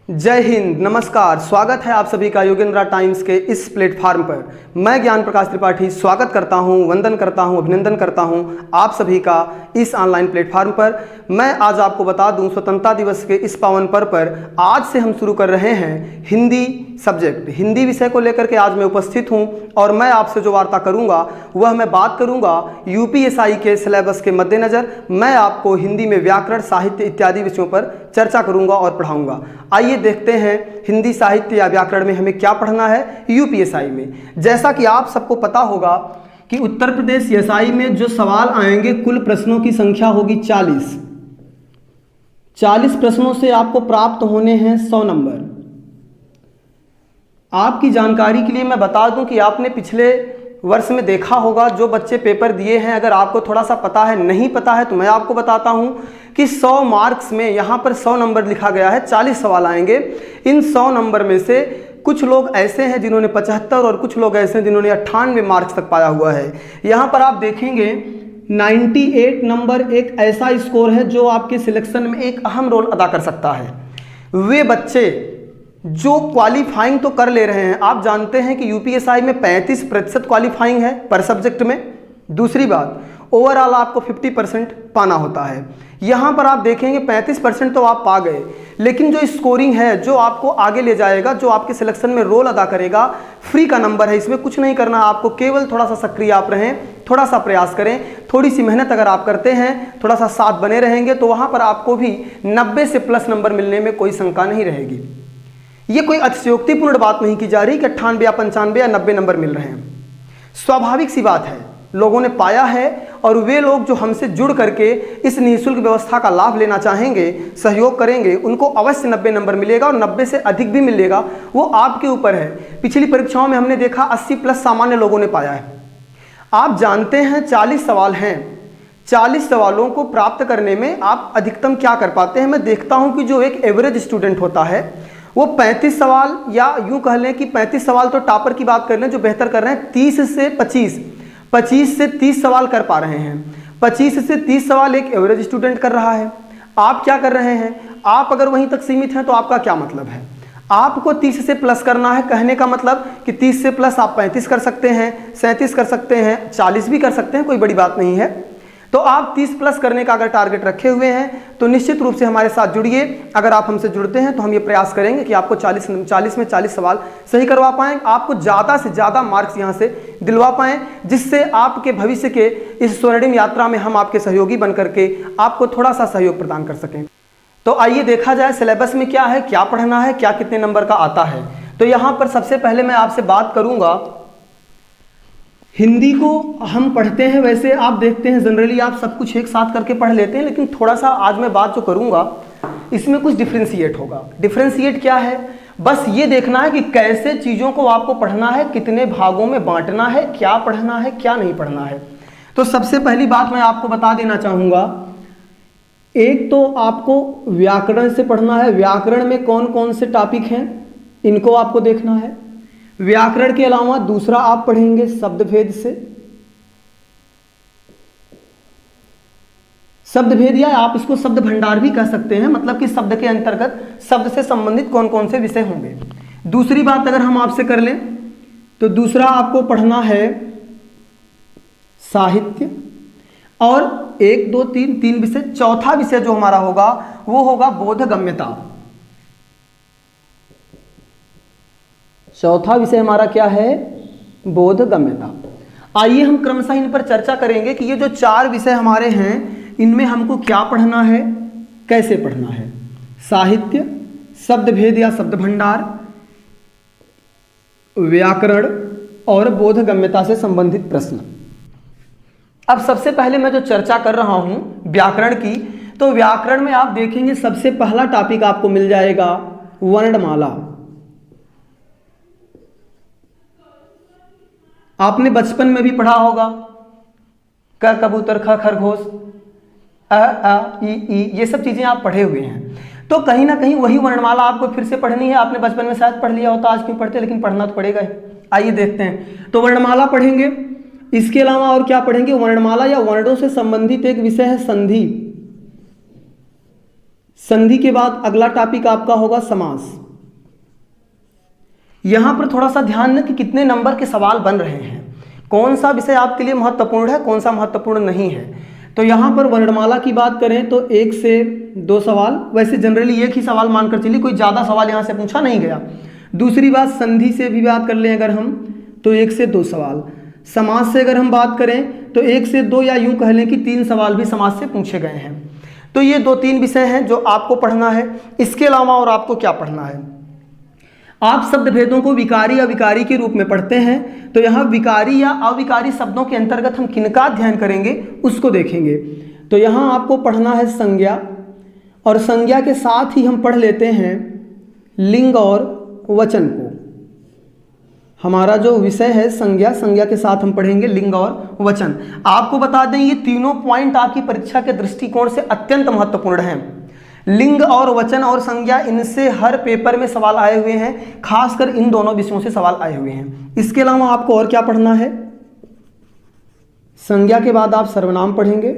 जय हिंद, नमस्कार। स्वागत है आप सभी का योगेंद्रा टाइम्स के इस प्लेटफार्म पर। मैं ज्ञान प्रकाश त्रिपाठी स्वागत करता हूं, वंदन करता हूं, अभिनंदन करता हूं आप सभी का इस ऑनलाइन प्लेटफार्म पर। मैं आज आपको बता दूं, स्वतंत्रता दिवस के इस पावन पर्व पर आज से हम शुरू कर रहे हैं हिंदी सब्जेक्ट। हिंदी विषय को लेकर के आज मैं उपस्थित हूं और मैं आपसे जो वार्ता करूंगा वह मैं बात करूंगा यूपीएससी के सिलेबस के मद्देनज़र। मैं आपको हिंदी में व्याकरण, साहित्य इत्यादि विषयों पर चर्चा करूंगा और पढ़ाऊंगा। आइए देखते हैं हिंदी साहित्य या व्याकरण में हमें क्या पढ़ना है यूपीएससी में। जैसा कि आप सबको पता होगा कि उत्तर प्रदेश एसआई में जो सवाल आएंगे, कुल प्रश्नों की संख्या होगी 40। 40 प्रश्नों से आपको प्राप्त होने हैं 100 नंबर। आपकी जानकारी के लिए मैं बता दूं कि आपने पिछले वर्ष में देखा होगा जो बच्चे पेपर दिए हैं, अगर आपको थोड़ा सा पता है, नहीं पता है तो मैं आपको बताता हूं कि 100 मार्क्स में यहाँ पर 100 नंबर लिखा गया है, 40 सवाल आएंगे। इन 100 नंबर में से कुछ लोग ऐसे हैं जिन्होंने 75 और कुछ लोग ऐसे हैं जिन्होंने 98 मार्क्स तक पाया हुआ है। यहाँ पर आप देखेंगे 98 नंबर एक ऐसा स्कोर है जो आपके सिलेक्शन में एक अहम रोल अदा कर सकता है। वे बच्चे जो क्वालिफाइंग तो कर ले रहे हैं, आप जानते हैं कि यूपीएससी में 35% क्वालिफाइंग है पर सब्जेक्ट में। दूसरी बात, ओवरऑल आपको 50% पाना होता है। यहाँ पर आप देखेंगे 35% तो आप पा गए, लेकिन जो स्कोरिंग है, जो आपको आगे ले जाएगा, जो आपके सिलेक्शन में रोल अदा करेगा, फ्री का नंबर है। इसमें कुछ नहीं करना, आपको केवल थोड़ा सा सक्रिय आप रहें, थोड़ा सा प्रयास करें, थोड़ी सी मेहनत अगर आप करते हैं, थोड़ा सा साथ बने रहेंगे तो वहाँ पर आपको भी 90 से प्लस नंबर मिलने में कोई शंका नहीं रहेगी। ये कोई अतिशयोक्तिपूर्ण बात नहीं की जा रही कि 98 या 95 या 90 नंबर मिल रहे हैं। स्वाभाविक सी बात है, लोगों ने पाया है और वे लोग जो हमसे जुड़ करके इस निःशुल्क व्यवस्था का लाभ लेना चाहेंगे, सहयोग करेंगे, उनको अवश्य 90 नंबर मिलेगा और 90 से अधिक भी मिलेगा, वो आपके ऊपर है। पिछली परीक्षाओं में हमने देखा 80 प्लस सामान्य लोगों ने पाया है। आप जानते हैं 40 सवाल हैं, 40 सवालों को प्राप्त करने में आप अधिकतम क्या कर पाते हैं। मैं देखता हूं कि जो एक एवरेज स्टूडेंट होता है वो 35 सवाल, या यूं कह लें कि 35 सवाल तो टॉपर की बात कर लें, जो बेहतर कर रहे हैं 30 से 25 से 30 सवाल कर पा रहे हैं। 25 से 30 सवाल एक एवरेज स्टूडेंट कर रहा है। आप क्या कर रहे हैं? आप अगर वहीं तक सीमित हैं तो आपका क्या मतलब है? आपको 30 से प्लस करना है। कहने का मतलब कि 30 से प्लस आप 35 कर सकते हैं, 37 कर सकते हैं, 40 भी कर सकते हैं, कोई बड़ी बात नहीं है। तो आप 30 प्लस करने का अगर टारगेट रखे हुए हैं तो निश्चित रूप से हमारे साथ जुड़िए। अगर आप हमसे जुड़ते हैं तो हम ये प्रयास करेंगे कि आपको 40 में 40 सवाल सही करवा पाएँ, आपको ज़्यादा से ज़्यादा मार्क्स यहाँ से दिलवा पाएँ, जिससे आपके भविष्य के इस स्वर्णिम यात्रा में हम आपके सहयोगी बन करके आपको थोड़ा सा सहयोग प्रदान कर सकें। तो आइए देखा जाए सिलेबस में क्या है, क्या पढ़ना है, क्या कितने नंबर का आता है। तो यहाँ पर सबसे पहले मैं आपसे बात करूँगा, हिंदी को हम पढ़ते हैं, वैसे आप देखते हैं जनरली आप सब कुछ एक साथ करके पढ़ लेते हैं, लेकिन थोड़ा सा आज मैं बात जो करूंगा इसमें कुछ डिफ्रेंशिएट होगा। डिफ्रेंशिएट क्या है? बस ये देखना है कि कैसे चीज़ों को आपको पढ़ना है, कितने भागों में बांटना है, क्या पढ़ना है, क्या नहीं पढ़ना है। तो सबसे पहली बात मैं आपको बता देना चाहूँगा, एक तो आपको व्याकरण से पढ़ना है। व्याकरण में कौन कौन से टॉपिक हैं इनको आपको देखना है। व्याकरण के अलावा दूसरा आप पढ़ेंगे शब्दभेद से। शब्दभेद या आप इसको शब्द भंडार भी कह सकते हैं, मतलब कि शब्द के अंतर्गत शब्द से संबंधित कौन कौन से विषय होंगे। दूसरी बात अगर हम आपसे कर लें तो दूसरा आपको पढ़ना है साहित्य, और 1 2 3 विषय। चौथा विषय जो हमारा होगा वो होगा बोधगम्यता। चौथा विषय हमारा क्या है? बोधगम्यता। आइए हम क्रमशः इन पर चर्चा करेंगे कि ये जो 4 विषय हमारे हैं इनमें हमको क्या पढ़ना है, कैसे पढ़ना है। साहित्य, शब्दभेद या शब्द भंडार, व्याकरण और बोधगम्यता से संबंधित प्रश्न। अब सबसे पहले मैं जो चर्चा कर रहा हूं व्याकरण की, तो व्याकरण में आप देखेंगे सबसे पहला टॉपिक आपको मिल जाएगा वर्णमाला। आपने बचपन में भी पढ़ा होगा, क कबूतर, ख खरगोश, अ ई, ये सब चीजें आप पढ़े हुए हैं। तो कहीं ना कहीं वही वर्णमाला आपको फिर से पढ़नी है। आपने बचपन में शायद पढ़ लिया होता, आज क्यों पढ़ते, लेकिन पढ़ना तो पड़ेगा ही। आइए देखते हैं। तो वर्णमाला पढ़ेंगे, इसके अलावा और क्या पढ़ेंगे? वर्णमाला या वर्णों से संबंधित एक विषय है संधि। संधि के बाद अगला टॉपिक आपका होगा समास। यहां पर थोड़ा सा ध्यान दें कि कितने नंबर के सवाल बन रहे हैं, कौन सा विषय आपके लिए महत्वपूर्ण है, कौन सा महत्वपूर्ण नहीं है। तो यहां पर वर्णमाला की बात करें तो 1 से 2 सवाल, वैसे जनरली एक ही सवाल मानकर चलिए, कोई ज़्यादा सवाल यहां से पूछा नहीं गया। दूसरी बात, संधि से भी बात कर लें अगर हम तो 1 से 2 सवाल। समास से अगर हम बात करें तो 1 से 2 या यूं कह लें कि 3 सवाल भी समास से पूछे गए हैं। तो ये 2-3 विषय हैं जो आपको पढ़ना है। इसके अलावा और आपको क्या पढ़ना है, आप शब्द भेदों को विकारी अविकारी के रूप में पढ़ते हैं। तो यहाँ विकारी या अविकारी शब्दों के अंतर्गत हम किनका अध्ययन करेंगे उसको देखेंगे। तो यहाँ आपको पढ़ना है संज्ञा, और संज्ञा के साथ ही हम पढ़ लेते हैं लिंग और वचन को। हमारा जो विषय है संज्ञा, संज्ञा के साथ हम पढ़ेंगे लिंग और वचन। आपको बता दें ये तीनों पॉइंट आपकी परीक्षा के दृष्टिकोण से अत्यंत महत्वपूर्ण हैं। लिंग और वचन और संज्ञा, इनसे हर पेपर में सवाल आए हुए हैं, खासकर इन दोनों विषयों से सवाल आए हुए हैं। इसके अलावा आपको और क्या पढ़ना है, संज्ञा के बाद आप सर्वनाम पढ़ेंगे,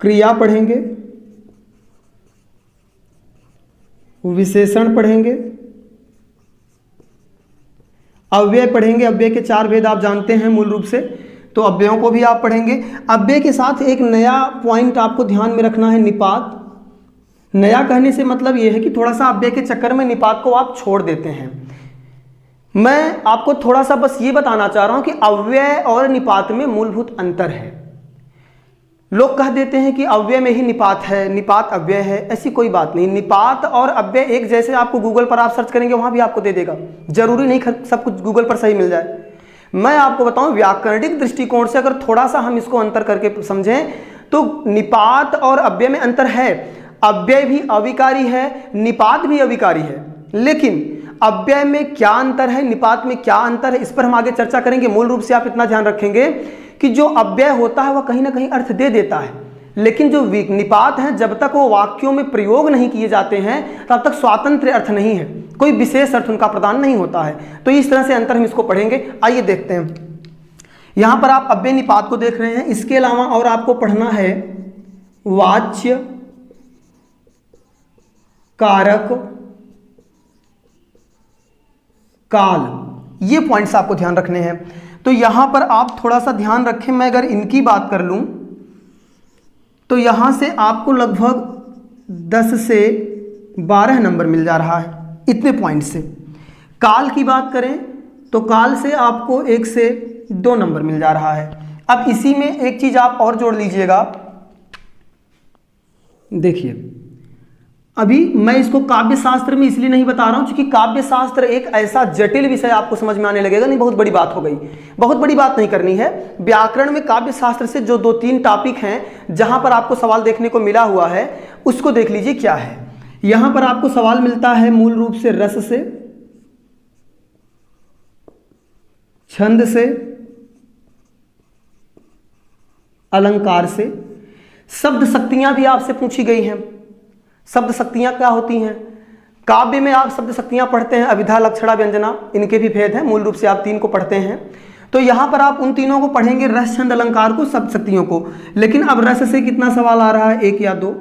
क्रिया पढ़ेंगे, विशेषण पढ़ेंगे, अव्यय पढ़ेंगे। अव्यय के 4 भेद आप जानते हैं मूल रूप से, तो अव्ययों को भी आप पढ़ेंगे। अव्यय के साथ एक नया पॉइंट आपको ध्यान में रखना है, निपात। नया कहने से मतलब यह है कि थोड़ा सा अव्यय के चक्कर में निपात को आप छोड़ देते हैं। मैं आपको थोड़ा सा बस ये बताना चाह रहा हूं कि अव्यय और निपात में मूलभूत अंतर है। लोग कह देते हैं कि अव्यय में ही निपात है, निपात अव्यय है, ऐसी कोई बात नहीं। निपात और अव्यय एक जैसे, आपको गूगल पर आप सर्च करेंगे वहां भी आपको दे देगा, जरूरी नहीं सब कुछ गूगल पर सही मिल जाए। मैं आपको बताऊं व्याकरणिक दृष्टिकोण से अगर थोड़ा सा हम इसको अंतर करके समझें तो निपात और अव्यय में अंतर है। अव्यय भी अविकारी है, निपात भी अविकारी है, लेकिन अव्यय में क्या अंतर है, निपात में क्या अंतर है, इस पर हम आगे चर्चा करेंगे। मूल रूप से आप इतना ध्यान रखेंगे कि जो अव्यय होता है वह कहीं ना कहीं अर्थ दे देता है, लेकिन जो निपात है जब तक वो वाक्यों में प्रयोग नहीं किए जाते हैं तब तक स्वतंत्र अर्थ नहीं है, कोई विशेष अर्थ उनका प्रदान नहीं होता है। तो इस तरह से अंतर हम इसको पढ़ेंगे। आइए देखते हैं। यहां पर आप अव्यय निपात को देख रहे हैं। इसके अलावा और आपको पढ़ना है वाच्य, कारक, काल। ये पॉइंट्स आपको ध्यान रखने हैं। तो यहां पर आप थोड़ा सा ध्यान रखें, मैं अगर इनकी बात कर लूं तो यहां से आपको लगभग 10 से 12 नंबर मिल जा रहा है, इतने पॉइंट से। काल की बात करें तो काल से आपको 1 से 2 नंबर मिल जा रहा है। अब इसी में एक चीज आप और जोड़ लीजिएगा, देखिए अभी मैं इसको काव्य शास्त्र में इसलिए नहीं बता रहा हूं क्योंकि काव्य शास्त्र एक ऐसा जटिल विषय आपको समझ में आने लगेगा, नहीं बहुत बड़ी बात हो गई, बहुत बड़ी बात नहीं करनी है। व्याकरण में काव्य शास्त्र से जो 2-3 टॉपिक हैं जहां पर आपको सवाल देखने को मिला हुआ है उसको देख लीजिए क्या है। यहां पर आपको सवाल मिलता है मूल रूप से रस से, छंद से, अलंकार से। शब्द शक्तियां भी आपसे पूछी गई हैं। शब्द शक्तियां क्या होती हैं? काव्य में आप शब्द शक्तियां पढ़ते हैं, अभिधा, लक्षणा, व्यंजना, इनके भी भेद हैं। मूल रूप से आप 3 को पढ़ते हैं। तो यहां पर आप उन तीनों को पढ़ेंगे, रस, छंद, अलंकार को, शब्द शक्तियों को। लेकिन अब रस से कितना सवाल आ रहा है? 1 या 2।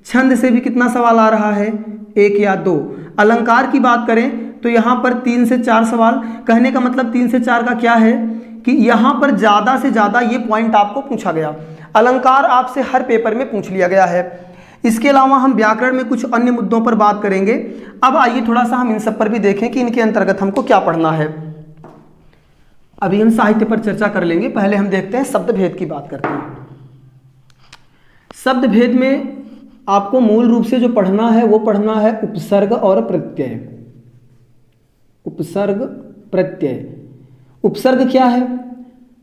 छंद से भी कितना सवाल आ रहा है? 1 या 2। अलंकार की बात करें तो यहां पर 3 से 4 सवाल। कहने का मतलब 3 से 4 का क्या है कि यहां पर ज्यादा से ज्यादा ये पॉइंट आपको पूछा गया। अलंकार आपसे हर पेपर में पूछ लिया गया है। इसके अलावा हम व्याकरण में कुछ अन्य मुद्दों पर बात करेंगे। अब आइए थोड़ा सा हम इन सब पर भी देखें कि इनके अंतर्गत हमको क्या पढ़ना है। अभी हम साहित्य पर चर्चा कर लेंगे, पहले हम देखते हैं शब्द भेद की बात करते हैं। शब्द भेद में आपको मूल रूप से जो पढ़ना है वो पढ़ना है उपसर्ग और प्रत्यय। उपसर्ग, प्रत्यय। उपसर्ग क्या है?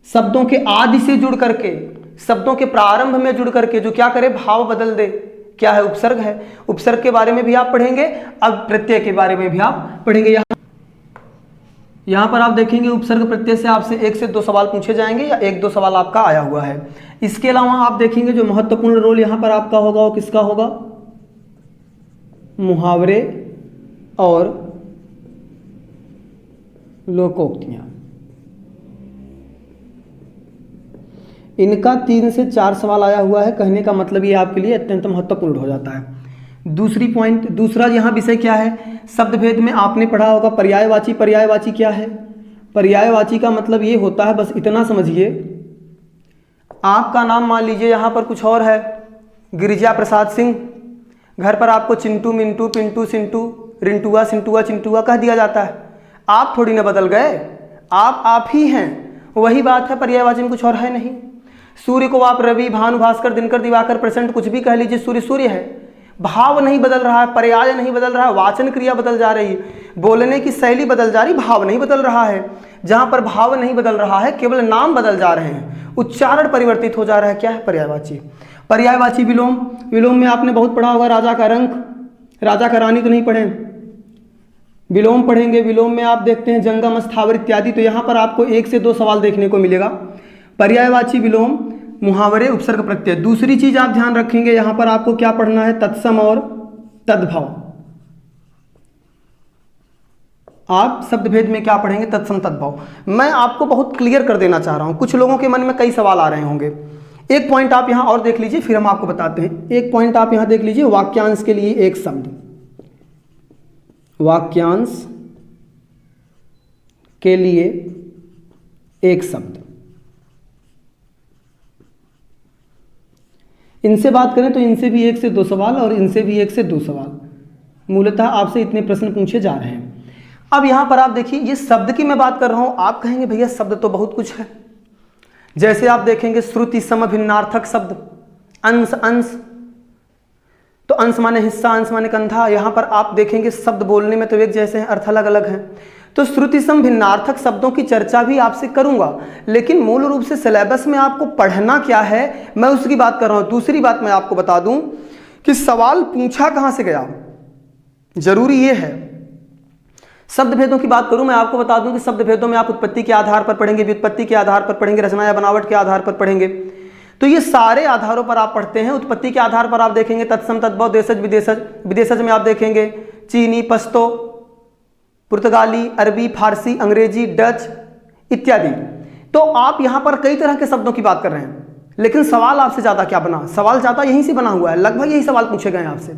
शब्दों के आदि से जुड़ करके, शब्दों के प्रारंभ में जुड़ करके जो क्या करे, भाव बदल दे, क्या है? उपसर्ग है। उपसर्ग के बारे में भी आप पढ़ेंगे। अब प्रत्यय के बारे में भी आप पढ़ेंगे। यहां पर आप देखेंगे उपसर्ग प्रत्यय से आपसे 1 से 2 सवाल पूछे जाएंगे या 1-2 सवाल आपका आया हुआ है। इसके अलावा आप देखेंगे जो महत्वपूर्ण रोल यहां पर आपका होगा वो किसका होगा? मुहावरे और लोकोक्तियां। इनका 3 से 4 सवाल आया हुआ है। कहने का मतलब ये आपके लिए अत्यंत महत्वपूर्ण हो जाता है। दूसरा यहाँ विषय क्या है, शब्द भेद में आपने पढ़ा होगा पर्यायवाची। पर्यायवाची क्या है? पर्यायवाची का मतलब ये होता है, बस इतना समझिए, आपका नाम मान लीजिए यहाँ पर कुछ और है, गिरिजा प्रसाद सिंह, घर पर आपको चिंटू, मिंटू, पिंटू, सिंटू, रिंटुआ, सिंटुआ, चिंटुआ कह दिया जाता है। आप थोड़ी ना बदल गए, आप ही हैं। वही बात है, पर्यायवाची में कुछ और है नहीं। सूर्य को आप रवि, भानु, भास्कर, दिनकर, दिवाकर, प्रचंड कुछ भी कह लीजिए, सूर्य सूर्य है। भाव नहीं बदल रहा है, पर्याय नहीं बदल रहा है, वाचन क्रिया बदल जा रही है, बोलने की शैली बदल जा रही, भाव नहीं बदल रहा है। जहां पर भाव नहीं बदल रहा है, केवल नाम बदल जा रहे हैं, उच्चारण परिवर्तित हो जा रहा है, क्या है? पर्यायवाची। पर्यायवाची विलोम। विलोम में आपने बहुत पढ़ा होगा, राजा का रंक, राजा का रानी तो नहीं पढ़े, विलोम पढ़ेंगे। विलोम में आप देखते हैं जंगम, स्थावर इत्यादि। तो यहाँ पर आपको 1 से 2 सवाल देखने को मिलेगा। पर्यायवाची, विलोम, मुहावरे, उपसर्ग, प्रत्यय। दूसरी चीज आप ध्यान रखेंगे, यहाँ पर आपको क्या पढ़ना है? तत्सम और तद्भव। आप शब्द भेद में क्या पढ़ेंगे? तत्सम, तद्भव। मैं आपको बहुत क्लियर कर देना चाह रहा हूं, कुछ लोगों के मन में कई सवाल आ रहे होंगे। एक पॉइंट आप यहां और देख लीजिए, फिर हम आपको बताते हैं। एक पॉइंट आप यहां देख लीजिए, वाक्यांश के लिए एक शब्द, वाक्यांश के लिए एक शब्द। इनसे बात करें तो इनसे भी 1 से 2 सवाल और इनसे भी 1 से 2 सवाल, मूलतः आपसे इतने प्रश्न पूछे जा रहे हैं। अब यहां पर आप देखिए, ये शब्द की मैं बात कर रहा हूं, आप कहेंगे भैया शब्द तो बहुत कुछ है। जैसे आप देखेंगे श्रुति सम भिन्नार्थक शब्द, अंश, अंश, तो अंश माने हिस्सा, अंश माने कंधा। यहां पर आप देखेंगे शब्द बोलने में तो एक जैसे हैं, अर्थ अलग अलग हैं। तो श्रुति सम भिन्नार्थक शब्दों की चर्चा भी आपसे करूंगा, लेकिन मूल रूप से सिलेबस में आपको पढ़ना क्या है, मैं उसकी बात कर रहा हूं। दूसरी बात मैं आपको बता दूं कि सवाल पूछा कहां से गया, जरूरी यह है। शब्द भेदों की बात करूं, मैं आपको बता दूं कि शब्द भेदों में आप उत्पत्ति के आधार पर पढ़ेंगे, व्युत्पत्ति के आधार पर पढ़ेंगे, रचना या बनावट के आधार पर पढ़ेंगे। तो ये सारे आधारों पर आप पढ़ते हैं। उत्पत्ति के आधार पर आप देखेंगे तत्सम, तद्भव, देशज, विदेशज। विदेशज में आप देखेंगे चीनी, पश्तो, पुर्तगाली, अरबी, फारसी, अंग्रेजी, डच इत्यादि। तो आप यहां पर कई तरह के शब्दों की बात कर रहे हैं, लेकिन सवाल आपसे ज्यादा क्या बना? सवाल ज्यादा यहीं से बना हुआ है, लगभग यही सवाल पूछे गए हैं आपसे।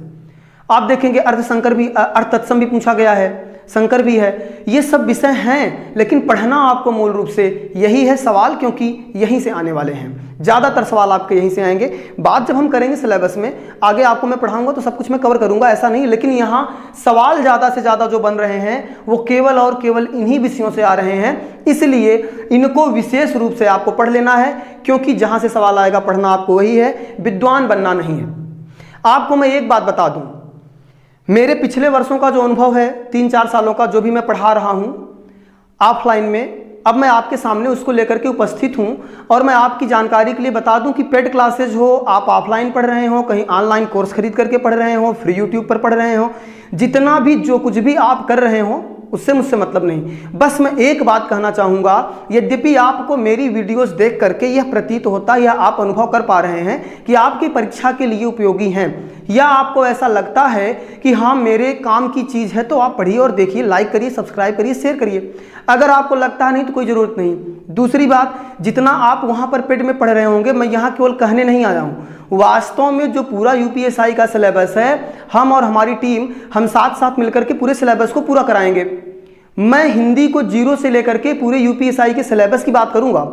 आप देखेंगे अर्थ संकर भी, अर्थ तत्सम भी पूछा गया है, संकर भी है। ये सब विषय हैं, लेकिन पढ़ना आपको मूल रूप से यही है सवाल, क्योंकि यहीं से आने वाले हैं। ज़्यादातर सवाल आपके यहीं से आएंगे। बात जब हम करेंगे सिलेबस में, आगे आपको मैं पढ़ाऊंगा तो सब कुछ मैं कवर करूंगा, ऐसा नहीं। लेकिन यहाँ सवाल ज़्यादा से ज़्यादा जो बन रहे हैं वो केवल और केवल इन्हीं विषयों से आ रहे हैं, इसलिए इनको विशेष रूप से आपको पढ़ लेना है, क्योंकि जहाँ से सवाल आएगा पढ़ना आपको वही है, विद्वान बनना नहीं है। आपको मैं एक बात बता दूँ, मेरे पिछले वर्षों का जो अनुभव है, 3-4 सालों का, जो भी मैं पढ़ा रहा हूं ऑफलाइन में, अब मैं आपके सामने उसको लेकर के उपस्थित हूं। और मैं आपकी जानकारी के लिए बता दूं कि पेड क्लासेज हो, आप ऑफलाइन पढ़ रहे हो, कहीं ऑनलाइन कोर्स खरीद करके पढ़ रहे हो, फ्री यूट्यूब पर पढ़ रहे हो, जितना भी जो कुछ भी आप कर रहे हो उससे मुझसे मतलब नहीं। बस मैं एक बात कहना चाहूँगा, यद्यपि आपको मेरी वीडियोस देख करके यह प्रतीत होता है या आप अनुभव कर पा रहे हैं कि आपकी परीक्षा के लिए उपयोगी हैं, या आपको ऐसा लगता है कि हाँ मेरे काम की चीज़ है, तो आप पढ़िए और देखिए, लाइक करिए, सब्सक्राइब करिए, शेयर करिए। अगर आपको लगता है नहीं तो कोई ज़रूरत नहीं। दूसरी बात, जितना आप वहाँ पर पेड में पढ़ रहे होंगे, मैं यहाँ केवल कहने नहीं आया हूँ। वास्तव में जो पूरा यूपीएसआई का सिलेबस है, हम और हमारी टीम, हम साथ साथ मिलकर के पूरे सिलेबस को पूरा कराएंगे। मैं हिंदी को 0 से लेकर के पूरे यूपीएसआई के सिलेबस की बात करूंगा।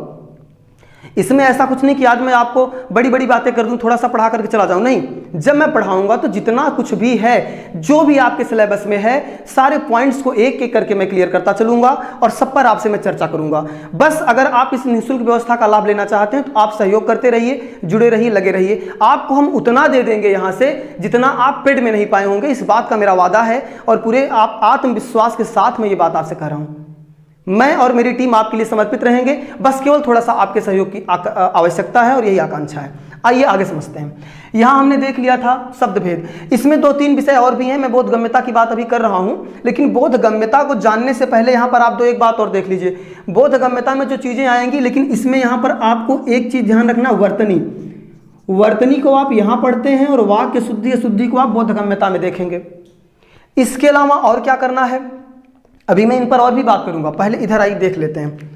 इसमें ऐसा कुछ नहीं कि आज मैं आपको बड़ी बड़ी बातें कर दूं, थोड़ा सा पढ़ा करके चला जाऊं, नहीं। जब मैं पढ़ाऊंगा तो जितना कुछ भी है, जो भी आपके सिलेबस में है, सारे पॉइंट्स को एक एक करके मैं क्लियर करता चलूंगा और सब पर आपसे मैं चर्चा करूंगा। बस अगर आप इस निःशुल्क व्यवस्था का लाभ लेना चाहते हैं तो आप सहयोग करते रहिए, जुड़े रहिए, लगे रहिए। आपको हम उतना दे देंगे यहाँ से जितना आप पेड में नहीं पाए होंगे, इस बात का मेरा वादा है। और पूरे आप आत्मविश्वास के साथ मैं ये बात आपसे कह रहा हूँ। मैं और मेरी टीम आपके लिए समर्पित रहेंगे, बस केवल थोड़ा सा आपके सहयोग की आवश्यकता है और यही आकांक्षा है। आइए आगे समझते हैं। यहाँ हमने देख लिया था शब्द भेद, इसमें 2-3 विषय और भी हैं। मैं बोधगम्यता की बात अभी कर रहा हूँ, लेकिन बोधगम्यता को जानने से पहले यहाँ पर आप एक बात और देख लीजिए। बोधगम्यता में जो चीज़ें आएंगी, लेकिन इसमें यहाँ पर आपको एक चीज़ ध्यान रखना, वर्तनी। वर्तनी को आप यहाँ पढ़ते हैं और वाक्य शुद्धि अशुद्धि को आप बोधगम्यता में देखेंगे। इसके अलावा और क्या करना है, अभी मैं इन पर और भी बात करूंगा, पहले इधर आइए देख लेते हैं।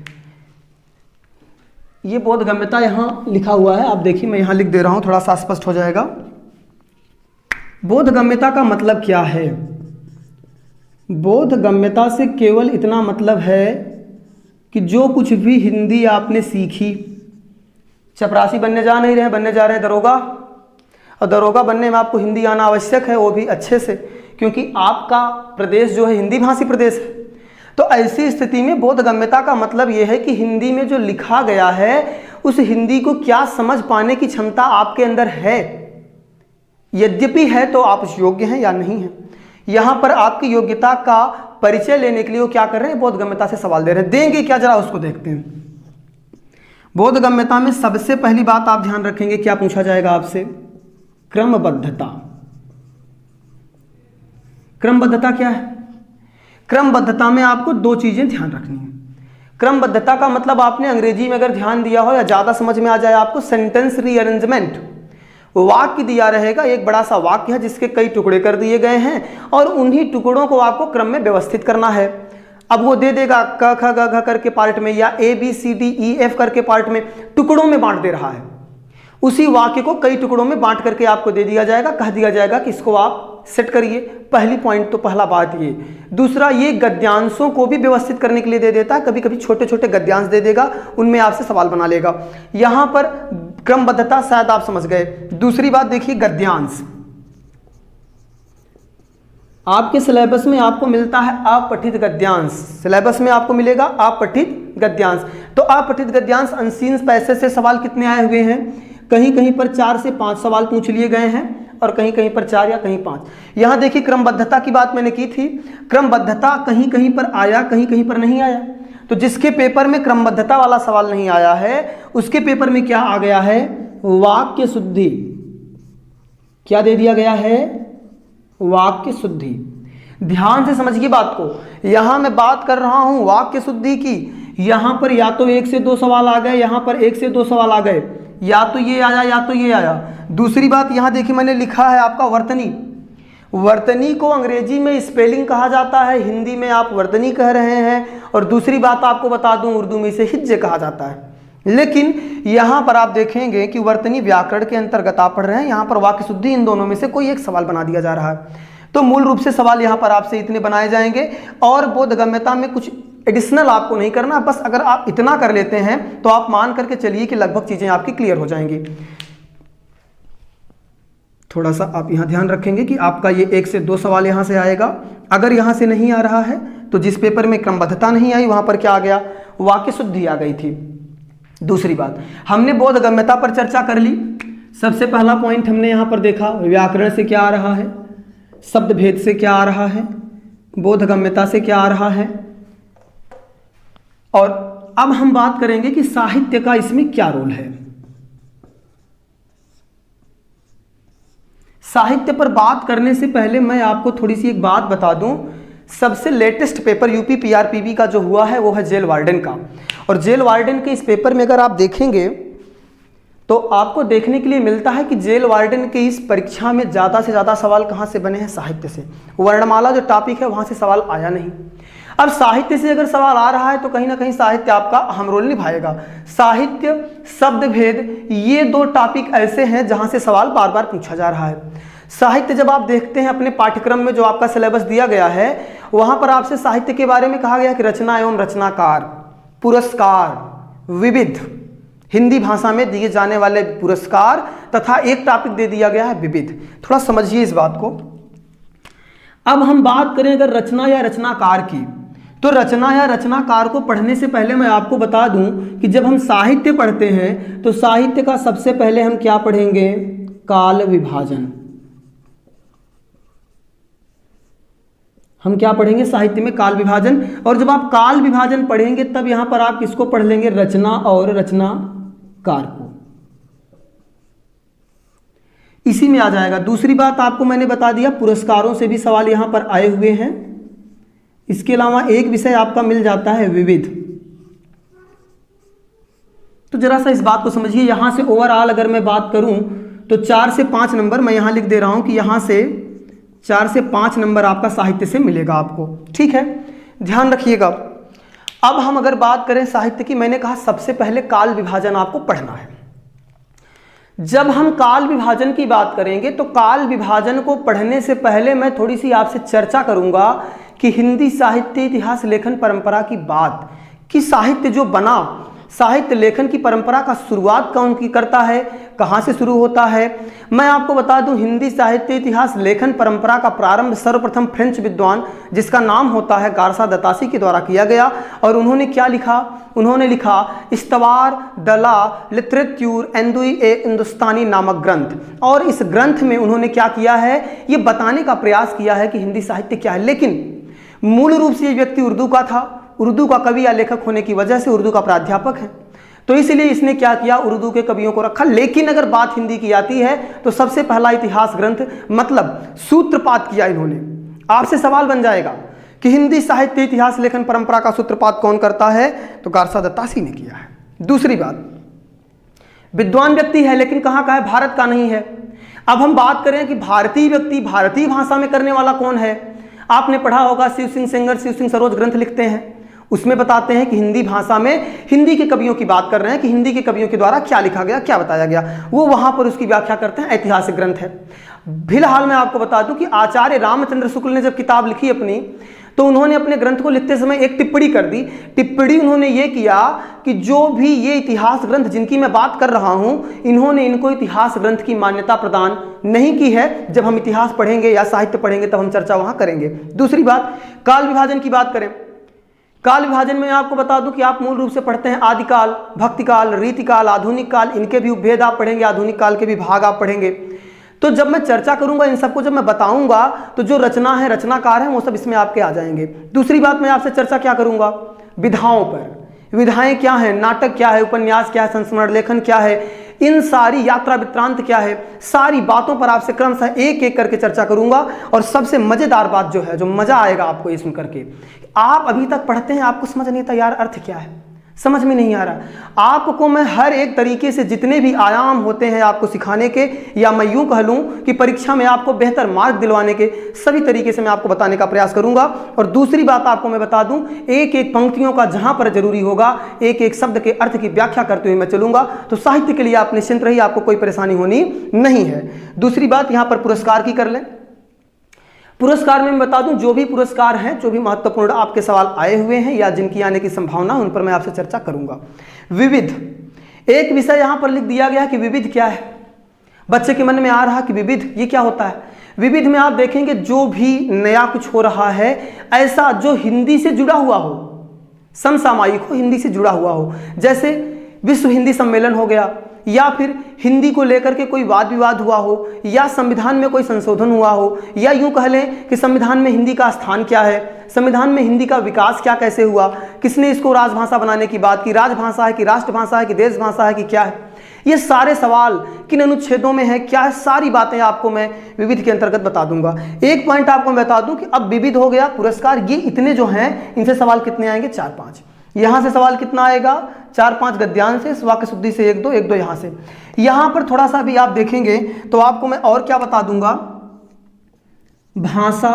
ये बोधगम्यता यहाँ लिखा हुआ है, आप देखिए मैं यहाँ लिख दे रहा हूँ, थोड़ा सा स्पष्ट हो जाएगा। बोधगम्यता का मतलब क्या है? बोधगम्यता से केवल इतना मतलब है कि जो कुछ भी हिंदी आपने सीखी, चपरासी बनने जा नहीं रहे, बनने जा रहे हैं दरोगा, और दरोगा बनने में आपको हिंदी आना आवश्यक है, वो भी अच्छे से, क्योंकि आपका प्रदेश जो है हिंदी भाषी प्रदेश है। तो ऐसी स्थिति में बोधगम्यता का मतलब ये है कि हिंदी में जो लिखा गया है उस हिंदी को क्या समझ पाने की क्षमता आपके अंदर है। यद्यपि है तो आप उस योग्य हैं या नहीं हैं। यहाँ पर आपकी योग्यता का परिचय लेने के लिए वो क्या कर रहे हैं, बोधगम्यता से सवाल दे रहे हैं। देंगे क्या, जरा उसको देखते हैं। बोधगम्यता में सबसे पहली बात आप ध्यान रखेंगे, क्या पूछा जाएगा आपसे? क्रमबद्धता। क्रमबद्धता क्या है? क्रमबद्धता में आपको दो चीजें ध्यान रखनी है। क्रमबद्धता का मतलब आपने अंग्रेजी में अगर ध्यान दिया हो या ज्यादा समझ में आ जाए आपको, सेंटेंस रीअरेंजमेंट। वाक्य दिया रहेगा, एक बड़ा सा वाक्य है जिसके कई टुकड़े कर दिए गए हैं और उन्हीं टुकड़ों को आपको क्रम में व्यवस्थित करना है। अब वो दे देगा क ख ग घ करके पार्ट में या A B C D E F करके पार्ट में, टुकड़ों में बांट दे रहा है। उसी वाक्य को कई टुकड़ों में बांट करके आपको दे दिया जाएगा, कह दिया जाएगा कि इसको आप सेट करिए। पहली पॉइंट तो पहला बात ये। दूसरा, ये गद्यांशों को भी व्यवस्थित करने के लिए दे देता है, कभी कभी छोटे छोटे गद्यांश दे देगा, उनमें आपसे सवाल बना लेगा। यहां पर क्रमबद्धता शायद आप समझ गए। दूसरी बात देखिए, गद्यांश। आपके सिलेबस में आपको मिलता है अपठित गद्यांश, सिलेबस में आपको मिलेगा अपठित गद्यांश। तो अपठित गद्यांश अनसीन पैसेज से सवाल कितने आए हुए हैं? कहीं कहीं पर 4 से 5 सवाल पूछ लिए गए हैं और कहीं कहीं पर 4 या कहीं 5। यहां देखिए क्रमबद्धता की बात मैंने की थी, क्रमबद्धता कहीं कहीं पर आया, कहीं कहीं पर नहीं आया। तो जिसके पेपर में क्रमबद्धता वाला सवाल नहीं आया है उसके पेपर में क्या आ गया है? वाक्य शुद्धि। क्या दे दिया गया है? वाक्य शुद्धि। ध्यान से समझिए बात को, यहां मैं बात कर रहा हूं वाक्य शुद्धि की। यहां पर या तो 1 से 2 सवाल आ गए, यहां पर 1 से 2 सवाल आ गए, या तो ये आया या तो ये आया। दूसरी बात यहां देखिए मैंने लिखा है आपका वर्तनी। वर्तनी को अंग्रेजी में स्पेलिंग कहा जाता है, हिंदी में आप वर्तनी कह रहे हैं। और दूसरी बात आपको बता दूं, उर्दू में इसे हिज्जे कहा जाता है। लेकिन यहां पर आप देखेंगे कि वर्तनी व्याकरण के अंतर्गत आप पढ़ रहे हैं, यहां पर वाक्य शुद्धि, इन दोनों में से कोई एक सवाल बना दिया जा रहा है। तो मूल रूप से सवाल यहां पर आपसे इतने बनाए जाएंगे और बोधगम्यता में कुछ एडिशनल आपको नहीं करना। बस अगर आप इतना कर लेते हैं तो आप मान करके चलिए कि लगभग चीजें आपकी क्लियर हो जाएंगी। थोड़ा सा आप यहां ध्यान रखेंगे कि आपका ये 1 से 2 सवाल यहां से आएगा। अगर यहां से नहीं आ रहा है तो जिस पेपर में क्रमबद्धता नहीं आई वहां पर क्या आ गया? वाक्य शुद्धि आ गई थी। दूसरी बात, हमने बोधगम्यता पर चर्चा कर ली। सबसे पहला पॉइंट हमने यहां पर देखा, व्याकरण से क्या आ रहा है, शब्द भेद से क्या आ रहा है, बोधगम्यता से क्या आ रहा है। और अब हम बात करेंगे कि साहित्य का इसमें क्या रोल है। साहित्य पर बात करने से पहले मैं आपको थोड़ी सी एक बात बता दूं। सबसे लेटेस्ट पेपर यूपी पीआरपीबी का जो हुआ है वो है जेल वार्डन का। और जेल वार्डन के इस पेपर में अगर आप देखेंगे तो आपको देखने के लिए मिलता है कि जेल वार्डन के इस परीक्षा में ज़्यादा से ज़्यादा सवाल कहाँ से बने हैं? साहित्य से। वर्णमाला जो टॉपिक है वहाँ से सवाल आया नहीं। अब साहित्य से अगर सवाल आ रहा है तो कहीं ना कहीं साहित्य आपका अहम रोल निभाएगा। साहित्य, शब्द भेद, ये 2 टॉपिक ऐसे हैं जहाँ से सवाल बार बार पूछा जा रहा है। साहित्य जब आप देखते हैं अपने पाठ्यक्रम में जो आपका सिलेबस दिया गया है वहाँ पर आपसे साहित्य के बारे में कहा गया कि रचना एवं रचनाकार, पुरस्कार, विविध, हिंदी भाषा में दिए जाने वाले पुरस्कार, तथा एक टॉपिक दे दिया गया है विविध। थोड़ा समझिए इस बात को। अब हम बात करें अगर रचना या रचनाकार की, तो रचना या रचनाकार को पढ़ने से पहले मैं आपको बता दूं कि जब हम साहित्य पढ़ते हैं तो साहित्य का सबसे पहले हम क्या पढ़ेंगे? काल विभाजन। हम क्या पढ़ेंगे साहित्य में? काल विभाजन। और जब आप काल विभाजन पढ़ेंगे तब यहां पर आप किसको पढ़ लेंगे? रचना और रचनाकार को। इसी में आ जाएगा। दूसरी बात आपको मैंने बता दिया, पुरस्कारों से भी सवाल यहां पर आए हुए हैं। इसके अलावा एक विषय आपका मिल जाता है विविध। तो जरा सा इस बात को समझिए। यहां से ओवरऑल अगर मैं बात करूं तो 4 से 5 नंबर मैं यहां लिख दे रहा हूं कि यहां से 4 से 5 नंबर आपका साहित्य से मिलेगा आपको। ठीक है, ध्यान रखिएगा। अब हम अगर बात करें साहित्य की, मैंने कहा सबसे पहले काल विभाजन आपको पढ़ना है। जब हम काल विभाजन की बात करेंगे तो काल विभाजन को पढ़ने से पहले मैं थोड़ी सी आपसे चर्चा करूंगा कि हिंदी साहित्य इतिहास लेखन परंपरा की बात, कि साहित्य जो बना, साहित्य लेखन की परंपरा का शुरुआत कौन की करता है, कहाँ से शुरू होता है। मैं आपको बता दूं, हिंदी साहित्य इतिहास लेखन परंपरा का प्रारंभ सर्वप्रथम फ्रेंच विद्वान जिसका नाम होता है गारसा दतासी के द्वारा किया गया। और उन्होंने क्या लिखा? उन्होंने लिखा इस्तवार दला लिटरेच्यूर एंदुई ए हिंदुस्तानी नामक ग्रंथ। और इस ग्रंथ में उन्होंने क्या किया है, ये बताने का प्रयास किया है कि हिंदी साहित्य क्या है। लेकिन मूल रूप से ये व्यक्ति उर्दू का था, उर्दू का कवि या लेखक होने की वजह से उर्दू का प्राध्यापक है, तो इसलिए इसने क्या किया, उर्दू के कवियों को रखा। लेकिन अगर बात हिंदी की आती है तो सबसे पहला इतिहास ग्रंथ मतलब सूत्रपात किया इन्होंने। आपसे सवाल बन जाएगा कि हिंदी साहित्य इतिहास लेखन परंपरा का सूत्रपात कौन करता है, तो गारसा दत्तासी ने किया है। दूसरी बात, विद्वान व्यक्ति है लेकिन कहाँ का है, भारत का नहीं है। अब हम बात करें कि भारतीय व्यक्ति भारतीय भाषा में करने वाला कौन है। आपने पढ़ा होगा शिव सिंह सेंगर, शिव सिंह सरोज ग्रंथ लिखते हैं, उसमें बताते हैं कि हिंदी भाषा में हिंदी के कवियों की बात कर रहे हैं कि हिंदी के कवियों के द्वारा क्या लिखा गया, क्या बताया गया, वो वहां पर उसकी व्याख्या करते हैं, ऐतिहासिक ग्रंथ है। फिलहाल मैं आपको बता दूं कि आचार्य रामचंद्र शुक्ल ने जब किताब लिखी अपनी, तो उन्होंने अपने ग्रंथ को लिखते समय एक टिप्पणी कर दी। टिप्पणी उन्होंने ये किया कि जो भी ये इतिहास ग्रंथ जिनकी मैं बात कर रहा हूं, इन्होंने इनको इतिहास ग्रंथ की मान्यता प्रदान नहीं की है। जब हम इतिहास पढ़ेंगे या साहित्य पढ़ेंगे तब हम चर्चा वहां करेंगे। दूसरी बात, काल विभाजन की बात करें, काल विभाजन में आपको बता दूं कि आप मूल रूप से पढ़ते हैं आदिकाल, भक्तिकाल, रीतिकाल, आधुनिक काल, इनके भी उपभेद आप पढ़ेंगे, आधुनिक काल के भी भाग आप पढ़ेंगे। तो जब मैं चर्चा करूंगा इन सबको, जब मैं बताऊंगा तो जो रचना है, रचनाकार है, वो सब इसमें आपके आ जाएंगे। दूसरी बात, मैं आपसे चर्चा क्या करूंगा, विधाओं पर। विधाएं क्या है, नाटक क्या है, उपन्यास क्या है, संस्मरण लेखन क्या है, इन सारी यात्रा वृत्तांत क्या है, सारी बातों पर आपसे क्रमशः एक एक करके चर्चा करूंगा। और सबसे मजेदार बात जो है, जो मजा आएगा आपको ये सुन करके, आप अभी तक पढ़ते हैं, आपको समझ नहीं आता यार अर्थ क्या है, समझ में नहीं आ रहा। आपको मैं हर एक तरीके से जितने भी आयाम होते हैं आपको सिखाने के, या मैं यूं कह लूं कि परीक्षा में आपको बेहतर मार्क दिलवाने के, सभी तरीके से मैं आपको बताने का प्रयास करूंगा। और दूसरी बात आपको मैं बता दूं, एक एक पंक्तियों का जहां पर जरूरी होगा, एक एक शब्द के अर्थ की व्याख्या करते हुए मैं चलूंगा। तो साहित्य के लिए आप निश्चिंत रहिए, आपको कोई परेशानी होनी नहीं है। दूसरी बात, यहां पर पुरस्कार की कर लें। पुरस्कार में मैं बता दूं, जो भी पुरस्कार हैं, जो भी महत्वपूर्ण आपके सवाल आए हुए हैं या जिनकी आने की संभावना, उन पर मैं आपसे चर्चा करूंगा। विविध, एक विषय यहां पर लिख दिया गया कि विविध क्या है। बच्चे के मन में आ रहा कि विविध ये क्या होता है। विविध में आप देखेंगे जो भी नया कुछ हो रहा है, ऐसा जो हिंदी से जुड़ा हुआ हो, समसामयिक हो, हिंदी से जुड़ा हुआ हो, जैसे विश्व हिंदी सम्मेलन हो गया, या फिर हिंदी को लेकर के कोई वाद विवाद हुआ हो, या संविधान में कोई संशोधन हुआ हो, या यूं कह लें कि संविधान में हिंदी का स्थान क्या है, संविधान में हिंदी का विकास क्या कैसे हुआ, किसने इसको राजभाषा बनाने की बात की, राजभाषा है कि राष्ट्रभाषा है कि देश भाषा है कि क्या है, ये सारे सवाल किन अनुच्छेदों में है, क्या है, सारी बातें आपको मैं विविध के अंतर्गत बता दूंगा। एक पॉइंट आपको मैं बता दूं कि अब विविध हो गया, पुरस्कार, ये इतने जो हैं, इनसे सवाल कितने आएंगे, 4-5। यहां से सवाल कितना आएगा, 4-5 गद्यांश से, वाक्य शुद्धि से 1-2, 1-2 यहां से। यहां पर थोड़ा सा भी आप देखेंगे तो आपको मैं और क्या बता दूंगा, भाषा,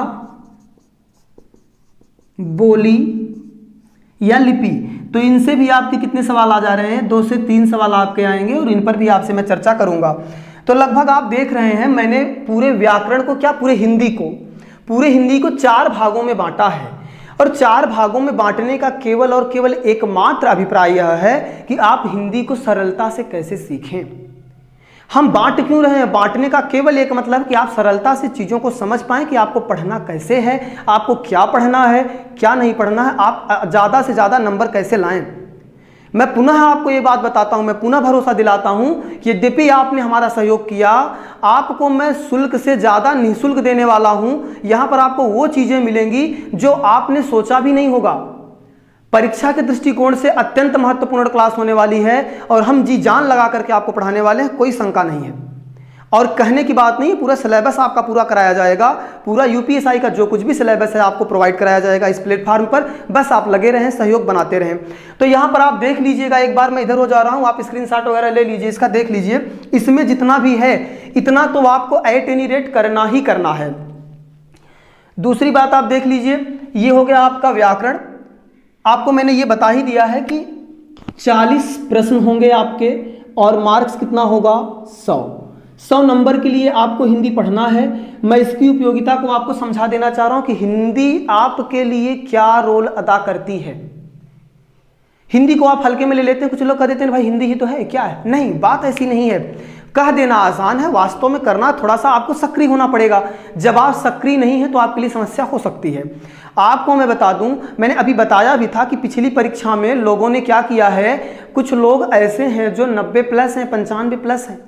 बोली या लिपि, तो इनसे भी आपके कितने सवाल आ जा रहे हैं, 2 से 3 सवाल आपके आएंगे और इन पर भी आपसे मैं चर्चा करूंगा। तो लगभग आप देख रहे हैं मैंने पूरे व्याकरण को, क्या पूरे हिंदी को 4 भागों में बांटा है। और 4 भागों में बांटने का केवल और केवल एकमात्र अभिप्राय यह है कि आप हिंदी को सरलता से कैसे सीखें। हम बांट क्यों रहे हैं, बांटने का केवल एक मतलब कि आप सरलता से चीज़ों को समझ पाएं कि आपको पढ़ना कैसे है, आपको क्या पढ़ना है, क्या नहीं पढ़ना है, आप ज़्यादा से ज़्यादा नंबर कैसे लाएं। मैं पुनः आपको ये बात बताता हूं, मैं पुनः भरोसा दिलाता हूं कि यद्यपि आपने हमारा सहयोग किया, आपको मैं शुल्क से ज़्यादा निःशुल्क देने वाला हूं। यहां पर आपको वो चीज़ें मिलेंगी जो आपने सोचा भी नहीं होगा। परीक्षा के दृष्टिकोण से अत्यंत महत्वपूर्ण क्लास होने वाली है और हम जी जान लगा करके आपको पढ़ाने वाले हैं, कोई शंका नहीं है। और कहने की बात नहीं, पूरा सिलेबस आपका पूरा कराया जाएगा, पूरा यूपीएसआई का जो कुछ भी सिलेबस है आपको प्रोवाइड कराया जाएगा इस प्लेटफॉर्म पर। बस आप लगे रहें, सहयोग बनाते रहें। तो यहाँ पर आप देख लीजिएगा, एक बार मैं इधर हो जा रहा हूँ, आप स्क्रीनशॉट वगैरह ले लीजिए, इसका देख लीजिए। इसमें जितना भी है इतना तो आपको एट एनी रेट करना ही करना है। दूसरी बात आप देख लीजिए, ये हो गया आपका व्याकरण, आपको मैंने ये बता ही दिया है कि 40 प्रश्न होंगे आपके और मार्क्स कितना होगा 100 नंबर के लिए आपको हिंदी पढ़ना है। मैं इसकी उपयोगिता को आपको समझा देना चाह रहा हूं कि हिंदी आपके लिए क्या रोल अदा करती है। हिंदी को आप हल्के में ले लेते हैं, कुछ लोग कह देते हैं भाई हिंदी ही तो है, क्या है। नहीं, बात ऐसी नहीं है। कह देना आसान है, वास्तव में करना थोड़ा सा आपको सक्रिय होना पड़ेगा। जब आप सक्रिय नहीं है तो आपके लिए समस्या हो सकती है। आपको मैं बता दूं, मैंने अभी बताया भी था कि पिछली परीक्षा में लोगों ने क्या किया है, कुछ लोग ऐसे हैं जो 90 प्लस हैं, 95 प्लस हैं।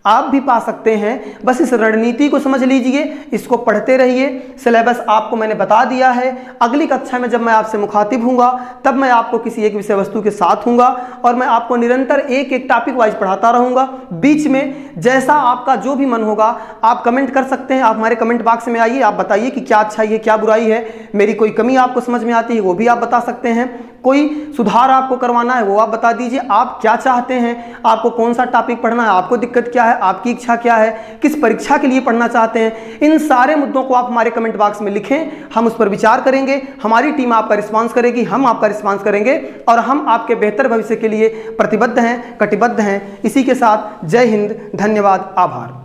आप भी पा सकते हैं, बस इस रणनीति को समझ लीजिए, इसको पढ़ते रहिए। सिलेबस आपको मैंने बता दिया है। अगली कक्षा में जब मैं आपसे मुखातिब हूँगा तब मैं आपको किसी एक विषय वस्तु के साथ हूँगा और मैं आपको निरंतर एक एक टॉपिक वाइज पढ़ाता रहूँगा। बीच में जैसा आपका जो भी मन होगा आप कमेंट कर सकते हैं। आप हमारे कमेंट बॉक्स में आइए, आप बताइए कि क्या अच्छाई है, क्या बुराई है, मेरी कोई कमी आपको समझ में आती है वो भी आप बता सकते हैं, कोई सुधार आपको करवाना है वो आप बता दीजिए। आप क्या चाहते हैं, आपको कौन सा टॉपिक पढ़ना है, आपको दिक्कत क्या है, आपकी इच्छा क्या है, किस परीक्षा के लिए पढ़ना चाहते हैं, इन सारे मुद्दों को आप हमारे कमेंट बॉक्स में लिखें। हम उस पर विचार करेंगे, हमारी टीम आपका रिस्पांस करेगी, हम आपका रिस्पांस करेंगे और हम आपके बेहतर भविष्य के लिए प्रतिबद्ध हैं, कटिबद्ध हैं। इसी के साथ जय हिंद, धन्यवाद, आभार।